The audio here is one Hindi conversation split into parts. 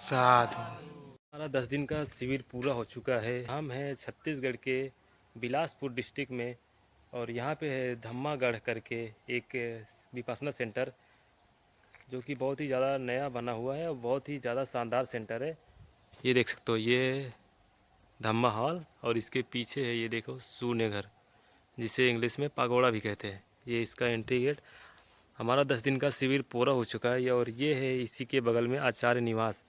साधु। हमारा 10 दिन का शिविर पूरा हो चुका है। हम हैं छत्तीसगढ़ के बिलासपुर डिस्ट्रिक्ट में और यहाँ पे है धम्मागढ़ करके एक विपश्यना सेंटर, जो कि बहुत ही ज़्यादा नया बना हुआ है और बहुत ही ज़्यादा शानदार सेंटर है। ये देख सकते हो, ये धम्मा हॉल और इसके पीछे है ये देखो शून्य घर, जिसे इंग्लिश में पागोड़ा भी कहते हैं। ये इसका एंट्री गेट। हमारा 10 दिन का शिविर पूरा हो चुका है और ये है इसी के बगल में आचार्य निवास।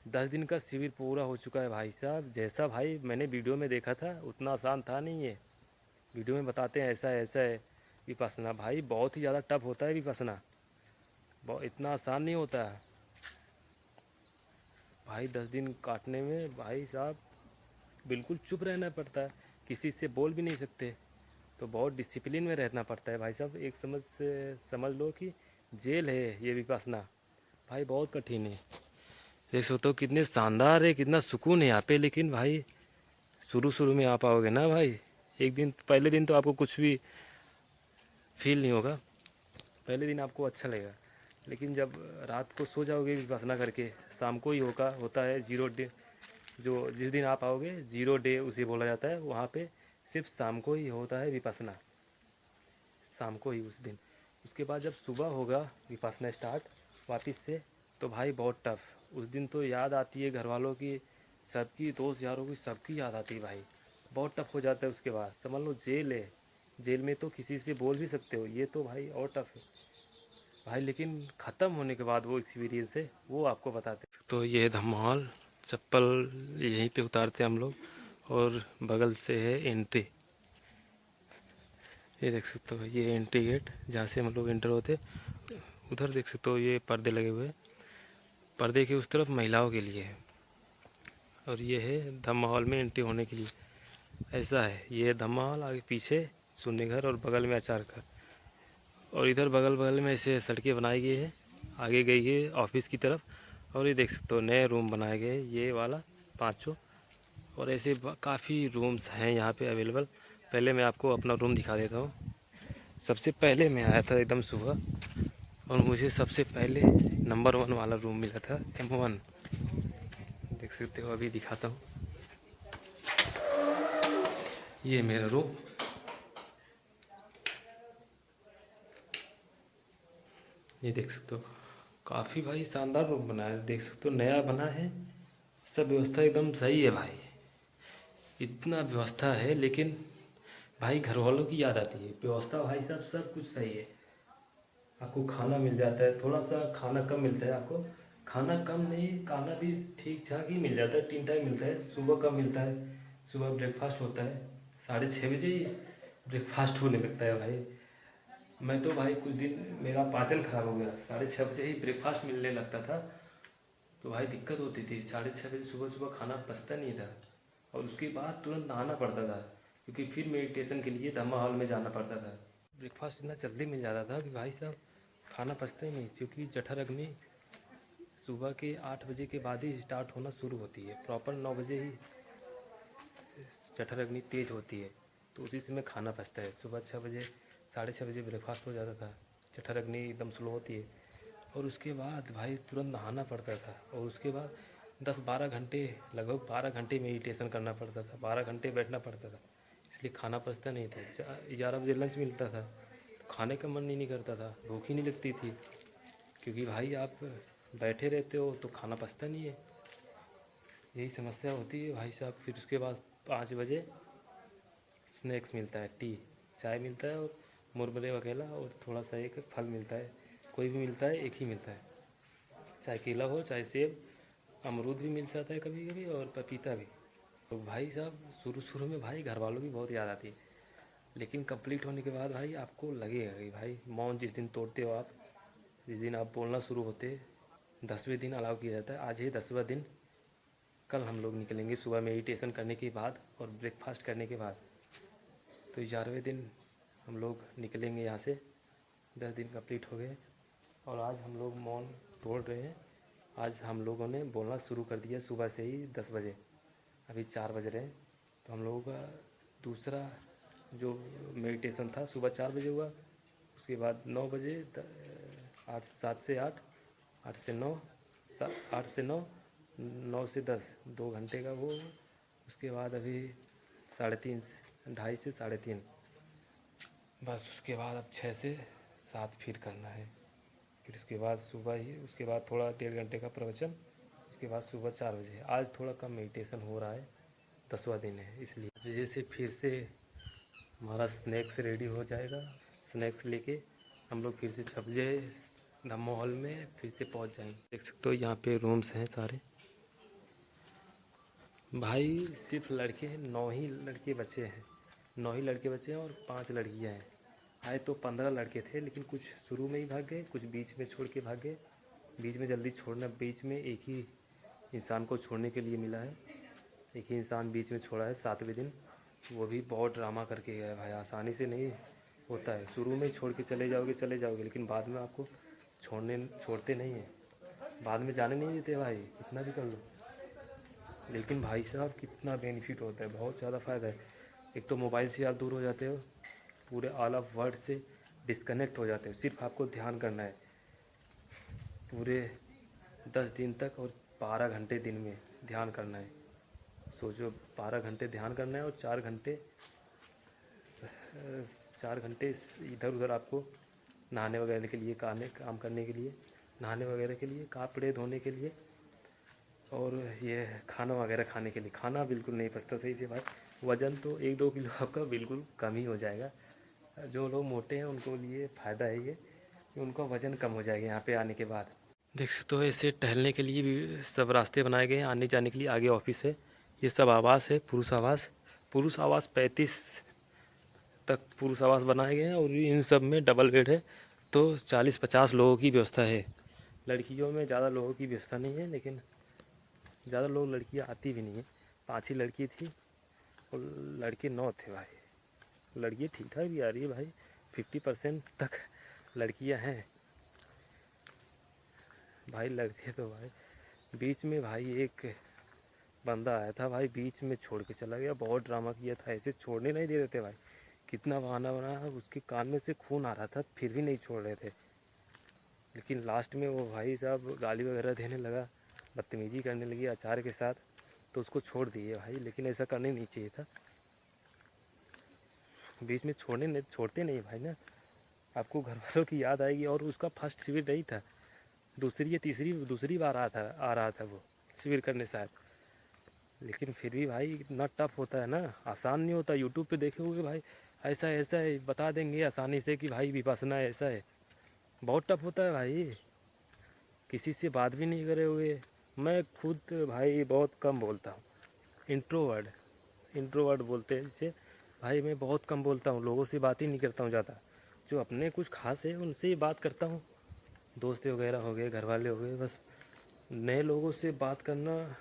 10 दिन का शिविर पूरा हो चुका है भाई साहब। जैसा भाई मैंने वीडियो में देखा था उतना आसान था नहीं ये। वीडियो में बताते हैं ऐसा ऐसा है विपश्यना, भाई बहुत ही ज़्यादा टफ होता है विपश्यना, बहुत इतना आसान नहीं होता है भाई। 10 दिन काटने में भाई साहब बिल्कुल चुप रहना पड़ता है, किसी से बोल भी नहीं सकते, तो बहुत डिसिप्लिन में रहना पड़ता है भाई साहब। एक समझ लो कि जेल है ये विपश्यना भाई, बहुत कठिन है। देख सकते हो कितने शानदार है, कितना सुकून है यहाँ पे। लेकिन भाई शुरू शुरू में आ पाओगे ना भाई, एक दिन पहले दिन तो आपको कुछ भी फील नहीं होगा, पहले दिन आपको अच्छा लगेगा। लेकिन जब रात को सो जाओगे विपश्यना करके, शाम को ही होता है जीरो डे। जो जिस दिन आप आओगे जीरो डे उसे बोला जाता है, वहाँ पे सिर्फ शाम को ही होता है विपश्यना, शाम को ही उस दिन। उसके बाद जब सुबह होगा विपश्यना स्टार्ट वापस से, तो भाई बहुत टफ। उस दिन तो याद आती है घर वालों की, सबकी, दोस्त यारों की, सबकी याद आती है भाई। बहुत टफ हो जाता है। उसके बाद समझ लो जेल है, जेल में तो किसी से बोल भी सकते हो, ये तो भाई और टफ है भाई। लेकिन ख़त्म होने के बाद वो एक्सपीरियंस है वो आपको बताते हैं। तो ये है धमाल, चप्पल यहीं पे उतारते हैं हम लोग और बगल से है एंट्री। ये देख सकते हो ये एंट्री गेट जहाँ से हम लोग एंटर होते। उधर देख सकते हो ये पर्दे लगे हुए हैं, पर्दे के उस तरफ महिलाओं के लिए है और ये है धम्मा हॉल में एंट्री होने के लिए। ऐसा है ये धम्मा हॉल, आगे पीछे शून्य घर और बगल में आचार घर, और इधर बगल बगल में ऐसे सड़कें बनाई गई है, आगे गई है ऑफिस की तरफ। और ये देख सकते हो नए रूम बनाए गए हैं ये वाला पाँचों, और ऐसे काफ़ी रूम्स हैं यहाँ पे अवेलेबल। पहले मैं आपको अपना रूम दिखा देता हूँ। सबसे पहले मैं आया था एकदम सुबह और मुझे सबसे पहले नंबर 1 वाला रूम मिला था, M1। देख सकते हो अभी दिखाता हूँ, ये मेरा रूम। ये देख सकते हो काफ़ी भाई शानदार रूम बना है, देख सकते हो नया बना है, सब व्यवस्था एकदम सही है भाई। इतना व्यवस्था है, लेकिन भाई घर वालों की याद आती है। व्यवस्था भाई साहब सब कुछ सही है, आपको खाना मिल जाता है, थोड़ा सा खाना कम मिलता है आपको, खाना कम नहीं, खाना भी ठीक ठाक ही मिल जाता है, 3 टाइम मिलता है। सुबह कम मिलता है, सुबह ब्रेकफास्ट होता है 6:30 बजे ही ब्रेकफास्ट होने लगता है भाई। मैं तो भाई कुछ दिन मेरा पाचन खराब हो गया, 6:30 बजे ही ब्रेकफास्ट मिलने लगता था, तो भाई दिक्कत होती थी। 6:30 बजे सुबह सुबह खाना पचता नहीं था और उसके बाद तुरंत नहाना पड़ता था, क्योंकि फिर मेडिटेशन के लिए धम्मा हॉल में जाना पड़ता था। ब्रेकफास्ट इतना जल्दी मिल जाता था कि भाई साहब खाना पचता ही नहीं, क्योंकि जठर अग्नि सुबह के 8 बजे के बाद ही स्टार्ट होना शुरू होती है, प्रॉपर 9 बजे ही जठर अग्नि तेज होती है, तो उसी समय खाना पचता है। सुबह 6 बजे 6:30 बजे ब्रेकफास्ट हो जाता था, जठर अग्नि एकदम स्लो होती है, और उसके बाद भाई तुरंत नहाना पड़ता था, और उसके बाद 10-12 घंटे, लगभग 12 घंटे मेडिटेशन करना पड़ता था, 12 घंटे बैठना पड़ता था, इसलिए खाना पचता नहीं था। 11 बजे लंच मिलता था, तो खाने का मन ही नहीं करता था, भूख ही नहीं लगती थी, क्योंकि भाई आप बैठे रहते हो तो खाना पचता नहीं है, यही समस्या होती है भाई साहब। फिर उसके बाद 5 बजे स्नैक्स मिलता है, टी चाय मिलता है और मुरमुरे वगैरह, और थोड़ा सा एक फल मिलता है, कोई भी मिलता है, एक ही मिलता है, चाहे केला हो चाहे सेब, अमरूद भी मिल जाता है कभी कभी और पपीता भी। तो भाई साहब शुरू शुरू में भाई घर वालों की बहुत याद आती है, लेकिन कंप्लीट होने के बाद भाई आपको लगेगा कि भाई मौन जिस दिन तोड़ते हो आप, जिस दिन आप बोलना शुरू होते, 10वें दिन अलाउ किया जाता है। आज है 10वां दिन, कल हम लोग निकलेंगे सुबह मेडिटेशन करने के बाद और ब्रेकफास्ट करने के बाद, तो 11वें दिन हम लोग निकलेंगे यहाँ से। 10 दिन कंप्लीट हो गए और आज हम लोग मौन तोड़ रहे हैं। आज हम लोगों ने बोलना शुरू कर दिया सुबह से ही 10 बजे, अभी 4 बज रहे हैं। तो हम लोगों का दूसरा जो मेडिटेशन था सुबह 4 बजे हुआ, उसके बाद 9 बजे 8 7 से 8, 8 से 9, 8 से 9, 9 से 10 2 घंटे का वो। उसके बाद अभी 3:30 2:30 से 3:30 बस। उसके बाद अब 6 से 7 फिर करना है। फिर उसके बाद सुबह ही, उसके बाद थोड़ा 1.5 घंटे का प्रवचन। उसके बाद सुबह 4 बजे। आज थोड़ा कम मेडिटेशन हो रहा है, 10वां दिन है इसलिए। वजह से फिर से हमारा स्नैक्स रेडी हो जाएगा। स्नैक्स लेके हम लोग फिर से 6 बजे धम्मो हॉल में फिर से पहुंच जाएंगे। देख सकते हो यहाँ पे रूम्स हैं सारे। भाई सिर्फ लड़के 9 ही लड़के बचे हैं, 9 ही लड़के बचे हैं और 5 लड़कियां हैं। आए तो 15 लड़के थे, लेकिन कुछ शुरू में ही भाग गए, कुछ बीच में छोड़ के भाग गए। बीच में जल्दी छोड़ना, बीच में एक ही इंसान को छोड़ने के लिए मिला है। एक ही इंसान बीच में छोड़ा है 7वें दिन। वो भी बहुत ड्रामा करके गया है भाई, आसानी से नहीं होता है। शुरू में छोड़ के चले जाओगे, लेकिन बाद में आपको छोड़ते नहीं हैं, बाद में जाने नहीं देते भाई, कितना भी कर लो। लेकिन भाई साहब कितना बेनिफिट होता है, बहुत ज़्यादा फ़ायदा है। एक तो मोबाइल से आप दूर हो जाते हो, पूरे ऑल ऑफ वर्ल्ड से डिस्कनेक्ट हो जाते हो। सिर्फ आपको ध्यान करना है पूरे 10 दिन तक, और 12 घंटे दिन में ध्यान करना है। सोचो 12 घंटे ध्यान करना है, और 4 घंटे इधर उधर आपको नहाने वगैरह के लिए, काम करने के लिए, नहाने वगैरह के लिए, कपड़े धोने के लिए, और ये खाना वगैरह खाने के लिए। खाना बिल्कुल नहीं पचता सही से भाई। वज़न तो 1-2 किलो आपका बिल्कुल कम ही हो जाएगा। जो लोग मोटे हैं उनको लिए फ़ायदा है ये, कि उनका वज़न कम हो जाएगा यहाँ पे आने के बाद। देख सकते हो ऐसे टहलने के लिए भी सब रास्ते बनाए गए हैं, आने जाने के लिए। आगे ऑफिस है, ये सब आवास है, पुरुष आवास। पुरुष आवास 35 तक पुरुष आवास बनाए गए हैं, और इन सब में डबल बेड है, तो 40-50 लोगों की व्यवस्था है। लड़कियों में ज़्यादा लोगों की व्यवस्था नहीं है, लेकिन ज़्यादा लोग लड़कियाँ आती भी नहीं है। 5 ही लड़की थी और लड़के 9 थे भाई। लड़की ठीक ठाक भी आ रही है भाई, 50% तक लड़कियां हैं भाई। लड़के तो भाई बीच में भाई एक बंदा आया था भाई, बीच में छोड़ के चला गया, बहुत ड्रामा किया था। ऐसे छोड़ने नहीं दे रहे थे भाई, कितना बहाना बनाया। उसके कान में से खून आ रहा था, फिर भी नहीं छोड़ रहे थे। लेकिन लास्ट में वो भाई साहब गाली वगैरह देने लगा, बदतमीजी करने लगी अचार के साथ, तो उसको छोड़ दिए भाई। लेकिन ऐसा करने नहीं चाहिए था, बीच में छोड़ते नहीं भाई ना। आपको घर वालों की याद आएगी। और उसका फर्स्ट शिविर नहीं था, दूसरी बार आ रहा था वो शिविर करने शायद। लेकिन फिर भी भाई इतना टफ होता है ना, आसान नहीं होता। यूट्यूब पे देखे हुए भाई ऐसा है बता देंगे आसानी से कि भाई विपස්සना ऐसा है, बहुत टफ होता है भाई। किसी से बात भी नहीं करे हुए। मैं खुद भाई बहुत कम बोलता हूँ, इंट्रोवर्ड बोलते हैं जिसे। भाई मैं बहुत कम बोलता हूँ, लोगों से बात ही नहीं करता हूँ ज़्यादा। जो अपने कुछ खास है उनसे ही बात करता हूँ, दोस्त वगैरह हो गए, घर वाले हो गए, बस। नए लोगों से बात करना,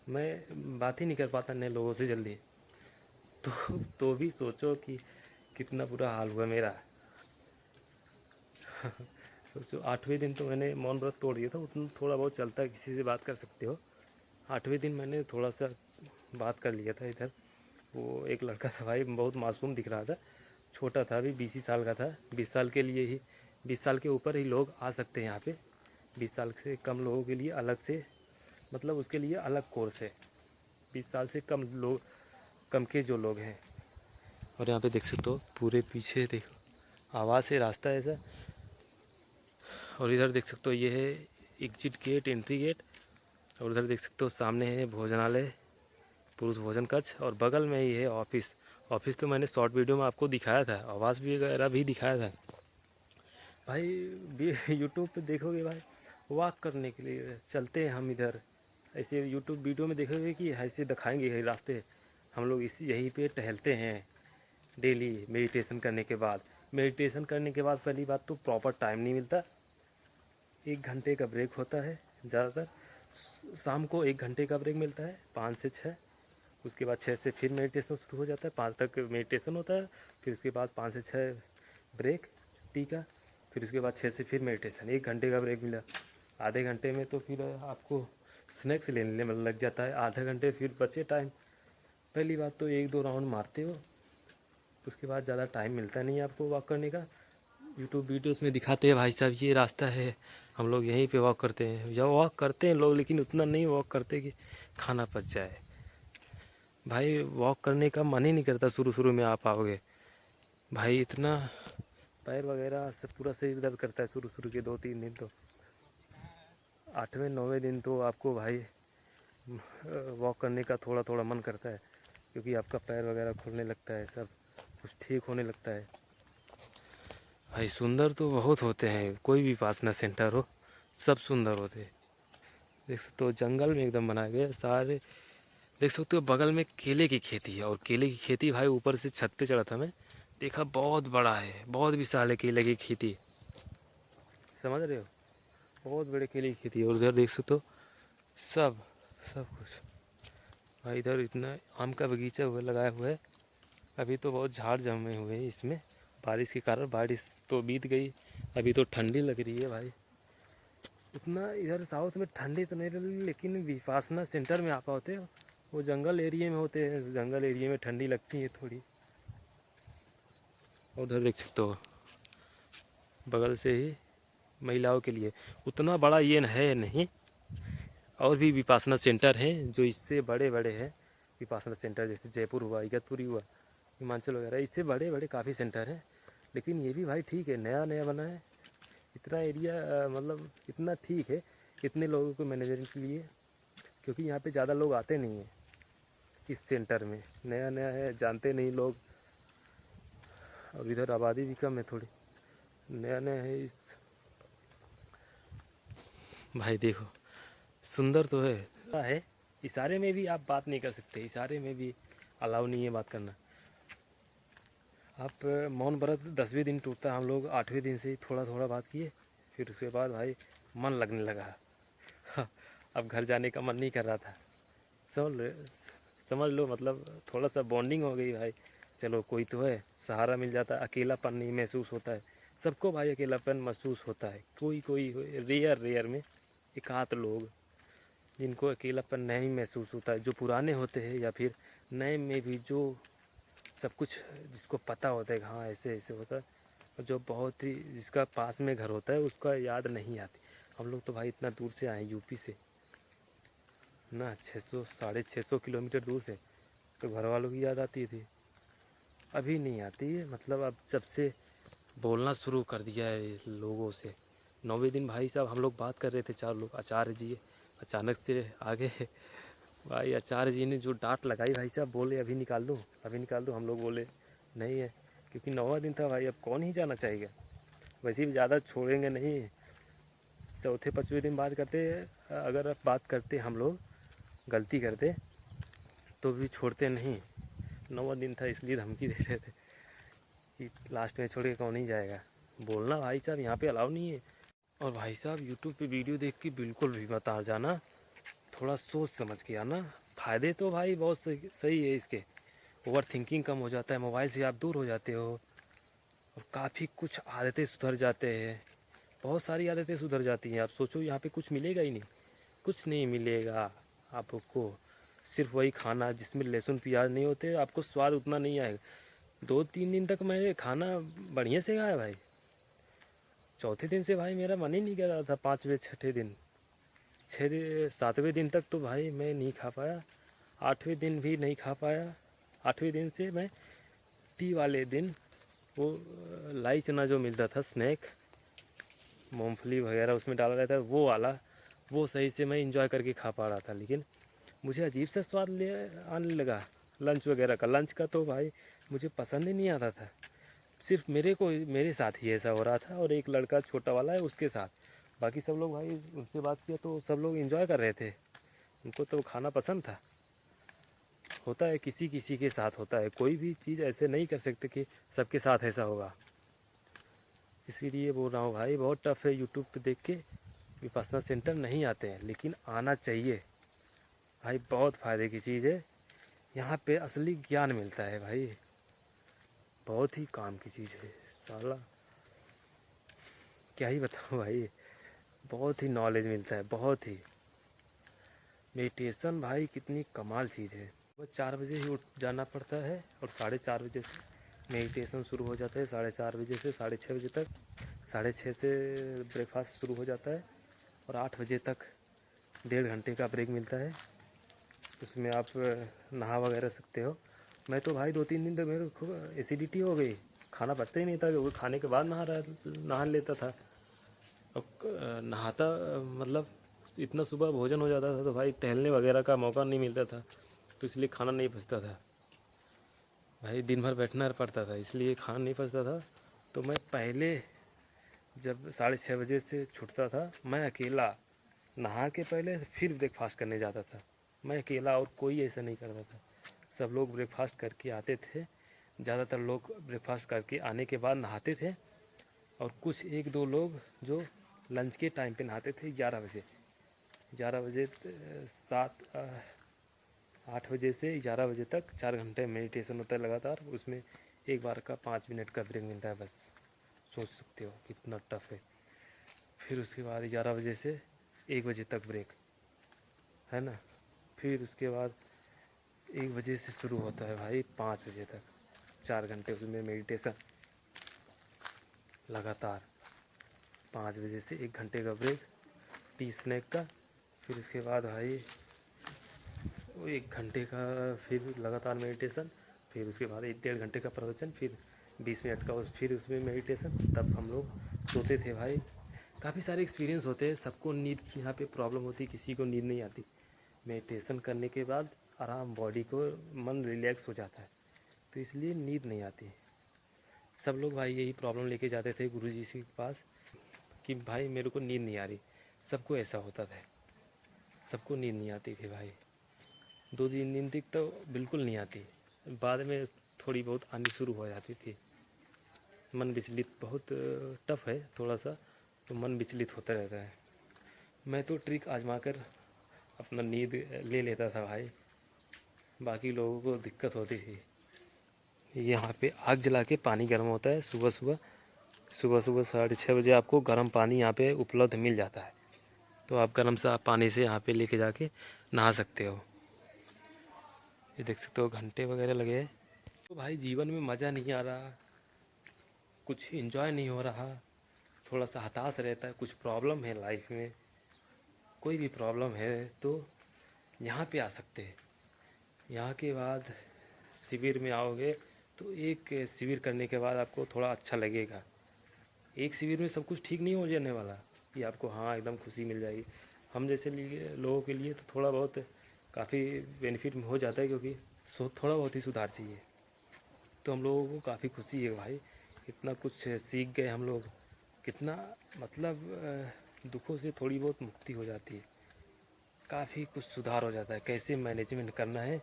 मैं बात ही नहीं कर पाता नए लोगों से जल्दी। तो भी सोचो कि कितना बुरा हाल हुआ मेरा। सोचो 8वें दिन तो मैंने मौन व्रत तोड़ दिया था। उतना थोड़ा बहुत चलता है, किसी से बात कर सकते हो। 8वें दिन मैंने थोड़ा सा बात कर लिया था इधर। वो एक लड़का था भाई, बहुत मासूम दिख रहा था, छोटा था, अभी 20 ही साल का था। 20 साल के लिए ही, 20 साल के ऊपर ही लोग आ सकते हैं यहाँ पे। 20 साल से कम लोगों के लिए अलग से, मतलब उसके लिए अलग कोर्स है। 20 साल से कम के जो लोग हैं। और यहाँ पे देख सकते हो पूरे पीछे देखो आवाज़ है, रास्ता ऐसा। और इधर देख सकते हो ये है एग्जिट गेट, एंट्री गेट। और उधर देख सकते हो सामने है भोजनालय, पुरुष भोजन कक्ष, और बगल में ही है ऑफिस। ऑफिस तो मैंने शॉर्ट वीडियो में आपको दिखाया था, आवाज़ भी वगैरह भी दिखाया था भाई। यूट्यूब पे देखोगे भाई, वॉक करने के लिए चलते हैं हम इधर। ऐसे यूट्यूब वीडियो में देखोगे कि ऐसे दिखाएंगे रास्ते। हम लोग यहीं पे टहलते हैं डेली मेडिटेशन करने के बाद। पहली बात तो प्रॉपर टाइम नहीं मिलता। 1 घंटे का ब्रेक होता है ज़्यादातर। शाम को 1 घंटे का ब्रेक मिलता है, 5 से 6। उसके बाद 6 से फिर मेडिटेशन शुरू हो जाता है, 5 तक मेडिटेशन होता है। फिर उसके बाद 5 से 6 ब्रेक, टी का। फिर उसके बाद 6 से फिर मेडिटेशन, 1 घंटे का ब्रेक मिला। आधे घंटे में तो फिर आपको स्नैक्स लेने में लग जाता है, आधे घंटे फिर बचे टाइम। पहली बात तो 1-2 राउंड मारते हो, उसके बाद ज़्यादा टाइम मिलता नहीं है आपको वॉक करने का। यूट्यूब वीडियोस में दिखाते हैं भाई साहब ये रास्ता है, हम लोग यहीं पे वॉक करते हैं, या वॉक करते हैं लोग, लेकिन उतना नहीं वॉक करते कि खाना पच जाए। भाई वॉक करने का मन ही नहीं करता, शुरू शुरू में आप आओगे भाई, इतना पैर वगैरह से पूरा शरीर दर्द करता है शुरू शुरू के 2-3 दिन। तो 8वें 9वें दिन तो आपको भाई वॉक करने का थोड़ा थोड़ा मन करता है, क्योंकि आपका पैर वगैरह खुलने लगता है, सब कुछ ठीक होने लगता है। भाई सुंदर तो बहुत होते हैं, कोई भी विपासना सेंटर हो सब सुंदर होते हैं। देख सकते हो जंगल में एकदम बनाए गए सारे। देख सकते हो बगल में केले की खेती है, और केले की खेती भाई ऊपर से छत पे चढ़ा था मैं, देखा बहुत बड़ा है, बहुत विशाल है केले की खेती, समझ रहे हो, बहुत बड़े केले की खेती है। और उधर देख सकते हो सब सब कुछ भाई, इधर इतना आम का बगीचा हुआ लगाया हुआ है। अभी तो बहुत झाड़ जमे हुए हैं इसमें, बारिश के कारण, बारिश तो बीत गई, अभी तो ठंडी लग रही है भाई। उतना इधर साउथ में ठंडी तो नहीं लगी, लेकिन विपासना सेंटर में आप होते हो वो जंगल एरिया में होते हैं, जंगल एरिया में ठंडी लगती है थोड़ी। उधर देख सकते हो बगल से ही महिलाओं के लिए, उतना बड़ा ये है नहीं, और भी विपासना सेंटर हैं जो इससे बड़े बड़े हैं। विपासना सेंटर जैसे जयपुर हुआ, इगतपुरी हुआ, हिमाचल वगैरह, इससे बड़े बड़े काफ़ी सेंटर हैं। लेकिन ये भी भाई ठीक है, नया नया बना है, इतना एरिया मतलब इतना ठीक है, इतने लोगों को मैनेजर के लिए, क्योंकि यहाँ पे ज़्यादा लोग आते नहीं हैं इस सेंटर में, नया नया है, जानते नहीं लोग, और इधर आबादी भी कम है थोड़ी, नया नया है इस। भाई देखो सुंदर तो है। इशारे में भी आप बात नहीं कर सकते, इशारे में भी अलाउ नहीं है बात करना। आप मौन व्रत 10वें दिन टूटता, हम लोग 8वें दिन से ही थोड़ा थोड़ा बात किए, फिर उसके बाद भाई मन लगने लगा। अब घर जाने का मन नहीं कर रहा था, समझ लो, मतलब थोड़ा सा बॉन्डिंग हो गई भाई, चलो कोई तो है, सहारा मिल जाता है, अकेलापन नहीं महसूस होता है। सबको भाई अकेलापन महसूस होता है, कोई कोई रेयर रेयर में एक आध लोग जिनको अकेलापन नहीं महसूस होता है, जो पुराने होते हैं या फिर नए में भी जो सब कुछ जिसको पता होता है कि हाँ ऐसे ऐसे होता है, और जो बहुत ही जिसका पास में घर होता है उसका याद नहीं आती। हम लोग तो भाई इतना दूर से आए यूपी से ना, 600 650 किलोमीटर दूर से, तो घर वालों की याद आती थी, अभी नहीं आती है। मतलब अब जब से बोलना शुरू कर दिया है लोगों से। 9वें दिन भाई साहब हम लोग बात कर रहे थे 4 लोग, आचार्य जी अचानक से आ गए भाई, आचार्य जी ने जो डांट लगाई भाई साहब, बोले अभी निकाल दो अभी निकाल दो, हम लोग बोले नहीं है, क्योंकि 9वां दिन था भाई, अब कौन ही जाना चाहेगा, वैसे भी ज़्यादा छोड़ेंगे नहीं। चौथे 5वें दिन बात करते, अगर आप बात करते हम लोग गलती करते तो भी छोड़ते नहीं। 9वां दिन था इसलिए धमकी दे रहे थे कि लास्ट में छोड़ के कौन ही जाएगा, बोलना भाई साहब यहाँ पे अलाउ नहीं है। और भाई साहब यूट्यूब पे वीडियो देख के बिल्कुल भी मत आ जाना, थोड़ा सोच समझ के आना। फ़ायदे तो भाई बहुत सही है इसके, ओवर थिंकिंग कम हो जाता है, मोबाइल से आप दूर हो जाते हो, और काफ़ी कुछ आदतें सुधर जाते हैं, बहुत सारी आदतें सुधर जाती हैं। आप सोचो यहाँ पे कुछ मिलेगा ही नहीं, कुछ नहीं मिलेगा आपको, सिर्फ वही खाना जिसमें लहसुन प्याज नहीं होते, आपको स्वाद उतना नहीं आएगा। 2-3 दिन तक मैंने खाना बढ़िया से खाया भाई, चौथे दिन से भाई मेरा मन ही नहीं कर रहा था, 5वें 6ठे दिन, 7वें दिन तक तो भाई मैं नहीं खा पाया, 8वें दिन भी नहीं खा पाया। 8वें दिन से मैं टी वाले दिन वो लाई चना जो मिलता था स्नैक, मूंगफली वगैरह उसमें डाला रहता है वो वाला, वो सही से मैं इंजॉय करके खा पा रहा था। लेकिन मुझे अजीब सा स्वाद ले आने लगा लंच वगैरह का, लंच का तो भाई मुझे पसंद ही नहीं आता था, सिर्फ मेरे साथ ही ऐसा हो रहा था, और एक लड़का छोटा वाला है उसके साथ, बाकी सब लोग भाई उनसे बात किया तो सब लोग एंजॉय कर रहे थे, उनको तो खाना पसंद था। होता है किसी किसी के साथ होता है, कोई भी चीज़ ऐसे नहीं कर सकते कि सबके साथ ऐसा होगा, इसीलिए बोल रहा हूँ भाई बहुत टफ है। यूट्यूब पे देख के विपश्यना सेंटर नहीं आते हैं, लेकिन आना चाहिए भाई, बहुत फ़ायदे की चीज़ है, यहाँ पे असली ज्ञान मिलता है भाई, बहुत ही काम की चीज़ है साला, क्या ही बताऊँ भाई, बहुत ही नॉलेज मिलता है, बहुत ही। मेडिटेशन भाई कितनी कमाल चीज़ है, वो 4 बजे ही उठ जाना पड़ता है, और 4:30 बजे से मेडिटेशन शुरू हो जाता है 4:30 बजे से 6:30 बजे तक। 6:30 से ब्रेकफास्ट शुरू हो जाता है और 8 बजे तक 1.5 घंटे का ब्रेक मिलता है। उसमें आप नहा वगैरह सकते हो। मैं तो भाई 2-3 दिन तक मेरे को एसिडिटी हो गई, खाना पचता ही नहीं था, वो खाने के बाद नहा लेता था। अब नहाता मतलब इतना सुबह भोजन हो जाता था तो भाई टहलने वगैरह का मौका नहीं मिलता था, तो इसलिए खाना नहीं पचता था भाई। दिन भर बैठना पड़ता था, इसलिए खाना नहीं पचता था। तो मैं पहले जब 6:30 बजे से छूटता था, मैं अकेला नहा के पहले फिर ब्रेकफास्ट करने जाता था। मैं अकेला, और कोई ऐसा नहीं करता था। सब लोग ब्रेकफास्ट करके आते थे, ज़्यादातर लोग ब्रेकफास्ट करके आने के बाद नहाते थे, और कुछ 1-2 लोग जो लंच के टाइम पे नहाते थे 11 बजे। 11 बजे 8 बजे से 11 बजे तक 4 घंटे मेडिटेशन होता है लगातार। उसमें एक बार का 5 मिनट का ब्रेक मिलता है बस। सोच सकते हो कितना टफ है। फिर उसके बाद 11 बजे से 1 बजे तक ब्रेक है ना। फिर उसके बाद 1 बजे से शुरू होता है भाई 5 बजे तक 4 घंटे, उसमें मेडिटेशन लगातार। 5 बजे से 1 घंटे का ब्रेक, टी स्नैक का। फिर उसके बाद भाई वो 1 घंटे का फिर लगातार मेडिटेशन। फिर उसके बाद 1-1.5 घंटे का प्रवचन, फिर 20 मिनट का, और फिर उसमें मेडिटेशन। तब हम लोग सोते थे भाई। काफ़ी सारे एक्सपीरियंस होते हैं। सबको नींद की यहाँ पे प्रॉब्लम होती है, किसी को नींद नहीं आती। मेडिटेशन करने के बाद आराम, बॉडी को मन रिलैक्स हो जाता है, तो इसलिए नींद नहीं आती। सब लोग भाई यही प्रॉब्लम लेके जाते थे गुरुजी के पास कि भाई मेरे को नींद नहीं आ रही। सबको ऐसा होता था, सबको नींद नहीं आती थी भाई। 2-3 दिन तक तो बिल्कुल नहीं आती, बाद में थोड़ी बहुत आनी शुरू हो जाती थी। मन विचलित बहुत टफ है थोड़ा सा, तो मन विचलित होता रहता है। मैं तो ट्रिक आजमा कर अपना नींद ले लेता था भाई, बाकी लोगों को दिक्कत होती थी। यहाँ पे आग जला के पानी गर्म होता है सुबह सुबह। सुबह सुबह 6:30 बजे आपको गर्म पानी यहाँ पे उपलब्ध मिल जाता है, तो आप गर्म सा पानी से यहाँ पे लेके जाके नहा सकते हो। ये देख सकते हो घंटे वगैरह लगे हैं। तो भाई जीवन में मज़ा नहीं आ रहा, कुछ इन्जॉय नहीं हो रहा, थोड़ा सा हताश रहता है, कुछ प्रॉब्लम है लाइफ में, कोई भी प्रॉब्लम है तो यहाँ पे आ सकते हैं। यहाँ के बाद शिविर में आओगे तो एक शिविर करने के बाद आपको थोड़ा अच्छा लगेगा। एक शिविर में सब कुछ ठीक नहीं हो जाने वाला कि आपको हाँ एकदम खुशी मिल जाएगी। हम जैसे लिए लोगों के लिए तो थोड़ा बहुत काफ़ी बेनिफिट हो जाता है, क्योंकि थोड़ा बहुत ही सुधार चाहिए। तो हम लोगों को काफ़ी खुशी है भाई, इतना कुछ सीख गए हम लोग। कितना मतलब दुखों से थोड़ी बहुत मुक्ति हो जाती है, काफ़ी कुछ सुधार हो जाता है, कैसे मैनेजमेंट करना है।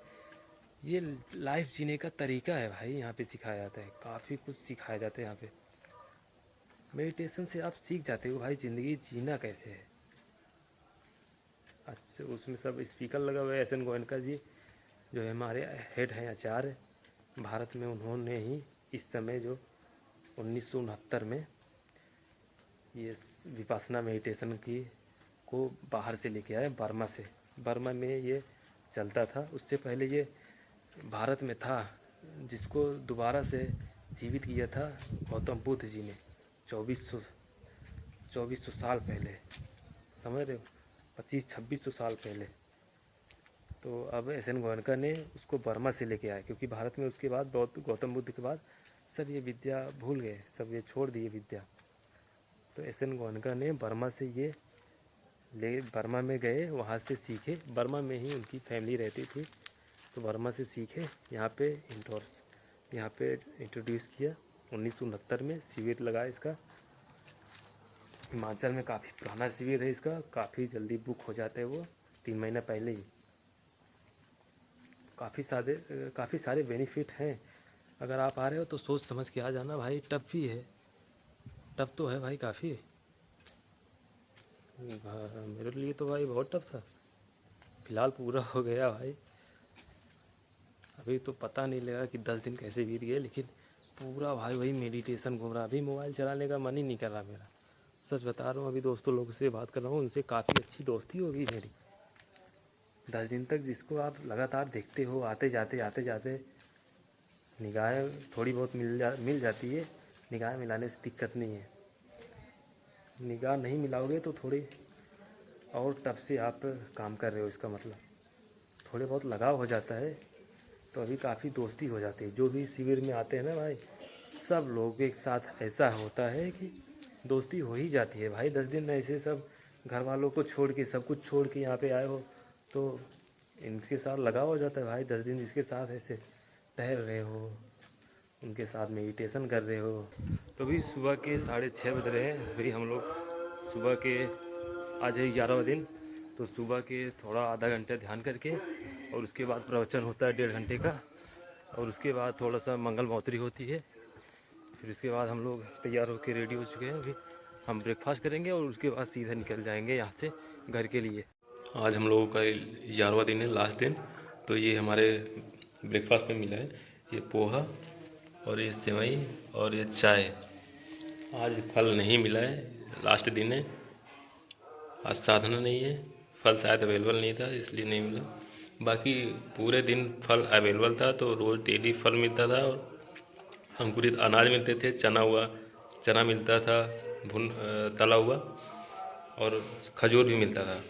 ये लाइफ जीने का तरीका है भाई, यहाँ पे सिखाया जाता है, काफ़ी कुछ सिखाया जाता है यहाँ पे। मेडिटेशन से आप सीख जाते हो भाई ज़िंदगी जीना कैसे है। अच्छा, उसमें सब स्पीकर लगा हुआ है। एस एन गोयनका जी जो है हमारे हेड हैं, आचार्य भारत में, उन्होंने ही इस समय जो 1969 में ये विपासना मेडिटेशन की को बाहर से लेके आए, बर्मा से। बर्मा में ये चलता था, उससे पहले ये भारत में था, जिसको दोबारा से जीवित किया था गौतम बुद्ध जी ने 2400 साल पहले, समझ रहे हो, 2500-2600 साल पहले। तो अब एस एन गोयनका ने उसको बर्मा से लेके आया, क्योंकि भारत में उसके बाद गौतम बुद्ध के बाद सब ये विद्या भूल गए, सब ये छोड़ दिए विद्या। तो एस एन गोयनका ने बर्मा से ये बर्मा में गए, वहाँ से सीखे। बर्मा में ही उनकी फैमिली रहती थी, तो बर्मा से सीखे, यहाँ पे इंट्रोड्यूस किया। 1969 में शिविर लगा इसका। हिमाचल में काफ़ी पुराना शिविर है इसका, काफ़ी जल्दी बुक हो जाता है वो, 3 महीना पहले ही। काफ़ी सारे बेनिफिट हैं। अगर आप आ रहे हो तो सोच समझ के आ जाना भाई। टफ ही है, टफ तो है भाई काफ़ी। मेरे लिए तो भाई बहुत टफ था, फ़िलहाल पूरा हो गया भाई। अभी तो पता नहीं लगा कि 10 दिन कैसे बीत गए, लेकिन पूरा भाई वही मेडिटेशन घूम रहा। अभी मोबाइल चलाने का मन ही नहीं कर रहा मेरा, सच बता रहा हूँ। अभी दोस्तों लोगों से बात कर रहा हूँ, उनसे काफ़ी अच्छी दोस्ती होगी मेरी। 10 दिन तक जिसको आप लगातार देखते हो, आते जाते निगाहें थोड़ी बहुत मिल जाती है, निगाह मिलाने से दिक्कत नहीं है। निगाह नहीं मिलाओगे तो थोड़ी और टफ से आप काम कर रहे हो, इसका मतलब थोड़े बहुत लगाव हो जाता है तो अभी काफ़ी दोस्ती हो जाती है। जो भी शिविर में आते हैं ना भाई, सब लोग एक साथ ऐसा होता है कि दोस्ती हो ही जाती है भाई। 10 दिन ऐसे सब घर वालों को छोड़ के, सब कुछ छोड़ के यहाँ पे आए हो तो इनके साथ लगाव हो जाता है भाई। 10 दिन इसके साथ ऐसे टहल रहे हो, उनके साथ मेडिटेशन कर रहे हो। तो भी सुबह के 6:30 बज रहे हैं। अभी हम लोग सुबह के, आज है 11वां दिन, तो सुबह के थोड़ा आधा घंटा ध्यान करके और उसके बाद प्रवचन होता है 1.5 घंटे का, और उसके बाद थोड़ा सा मंगल मौतरी होती है। फिर उसके बाद हम लोग तैयार होकर रेडी हो चुके हैं। अभी हम ब्रेकफास्ट करेंगे और उसके बाद सीधा निकल जाएंगे यहाँ से घर के लिए। आज हम लोगों का 11वां दिन है, लास्ट दिन। तो ये हमारे ब्रेकफास्ट में मिला है, ये पोहा और ये सेवई और ये चाय। आज फल नहीं मिला है, लास्ट दिन है, आज साधना नहीं है, फल शायद अवेलेबल नहीं था इसलिए नहीं मिला। बाकी पूरे दिन फल अवेलेबल था, तो रोज़ डेली फल मिलता था और अंकुरित अनाज मिलते थे, चना मिलता था, तला हुआ, और खजूर भी मिलता था।